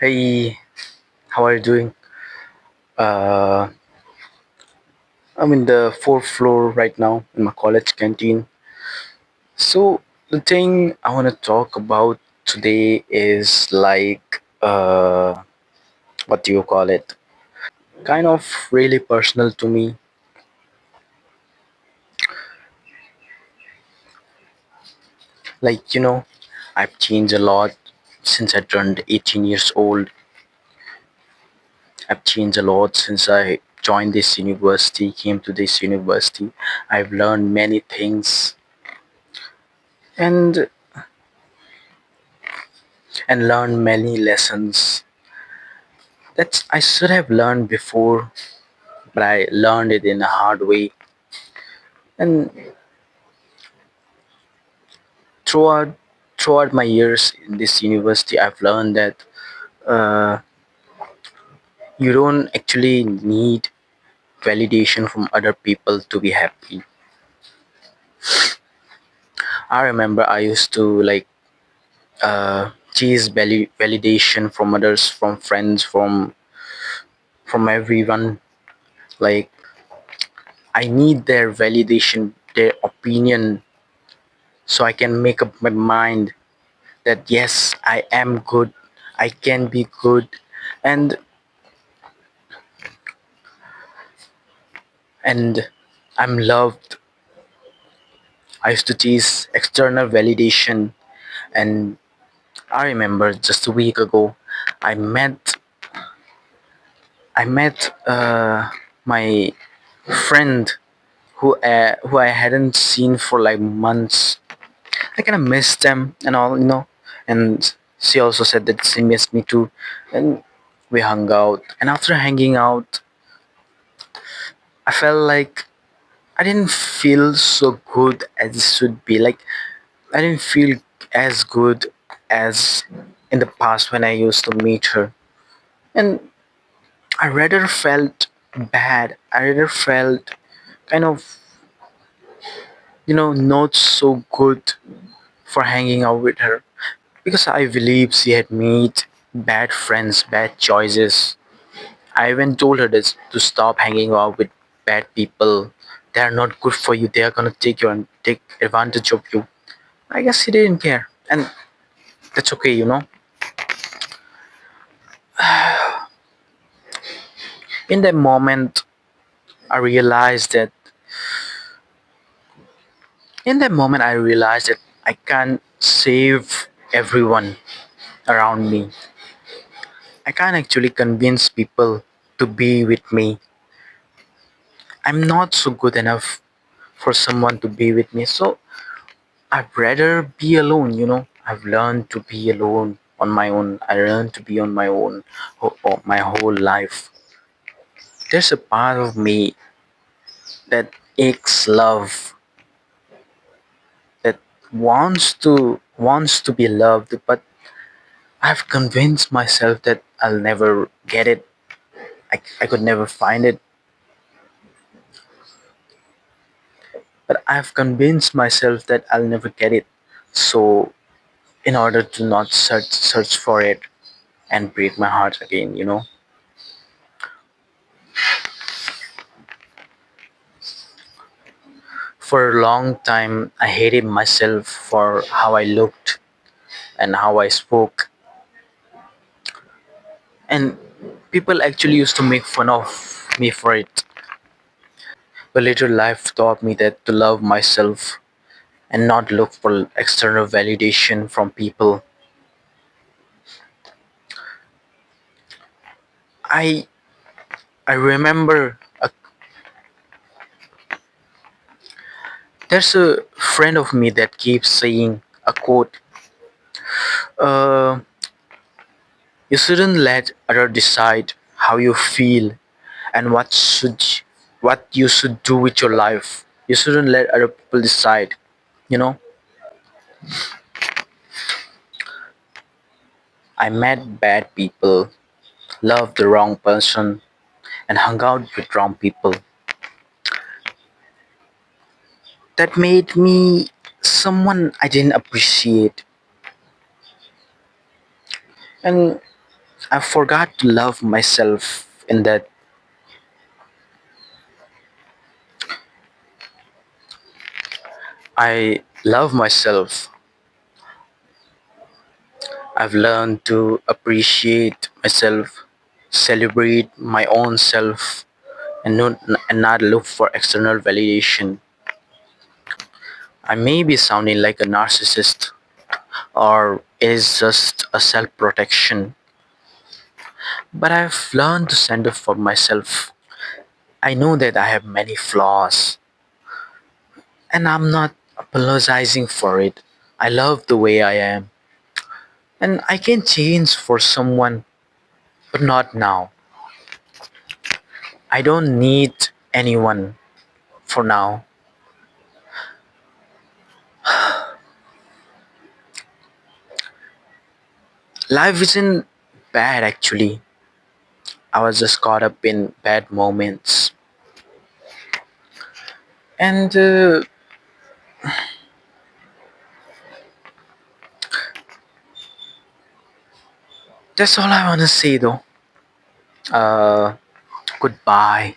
Hey, how are you doing? Uh, I'm in the fourth floor right now in my college canteen. So the thing I want to talk about today is what do you call it? Kind of really personal to me. I've changed a lot since I turned 18 years old. I've changed a lot since I joined this university, came to this university. I've learned many things and learned many lessons that I should have learned before, but I learned it in a hard way. And throughout throughout my years in this university, I've learned that uh, you don't actually need validation from other people to be happy. I remember I used to chase validation from others, from friends, from everyone. Like I need their validation, their opinion, so I can make up my mind that yes, I am good, I can be good, and and I'm loved. I used to chase external validation, and I remember just a week ago, I met I met my friend who I hadn't seen for like months. I kind of missed them and all. And she also said that she missed me too, and we hung out. And after hanging out, I felt like I didn't feel so good as it should be. Like I didn't feel as good as in the past when I used to meet her. And I rather felt bad. I rather felt kind of, not so good for hanging out with her. Because I believe she had made bad friends, bad choices. I even told her this to stop hanging out with bad people. They are not good for you. They are gonna take you and take advantage of you. I guess he didn't care, and that's okay. In that moment, I realized that. In that moment, I realized that I can't save everyone around me. I can't actually convince people to be with me. I'm not so good enough for someone to be with me. So I'd rather be alone. I've learned to be alone on my own. I learned to be on my own my whole life. There's a part of me that aches love, that wants to be loved, but I've convinced myself that I'll never get it. I could never find it, but I've convinced myself that I'll never get it. So in order to not search for it and break my heart again. For a long time, I hated myself for how I looked and how I spoke. And people actually used to make fun of me for it. But later life taught me that to love myself and not look for external validation from people. I I remember there's a friend of me that keeps saying a quote. Uh, you shouldn't let others decide how you feel and what you should do with your life. You shouldn't let other people decide. You know, I met bad people, loved the wrong person, and hung out with wrong people. That made me someone I didn't appreciate. And I forgot to love myself in that. I love myself. I've learned to appreciate myself, celebrate my own self, and not look for external validation. I may be sounding like a narcissist, or it is just a self protection, but I've learned to stand up for myself. I know that I have many flaws, and I'm not apologizing for it. I love the way I am, and I can change for someone, but not now. I don't need anyone for now. Life isn't bad actually. I was just caught up in bad moments. And that's all I want to say though. Uh, Goodbye.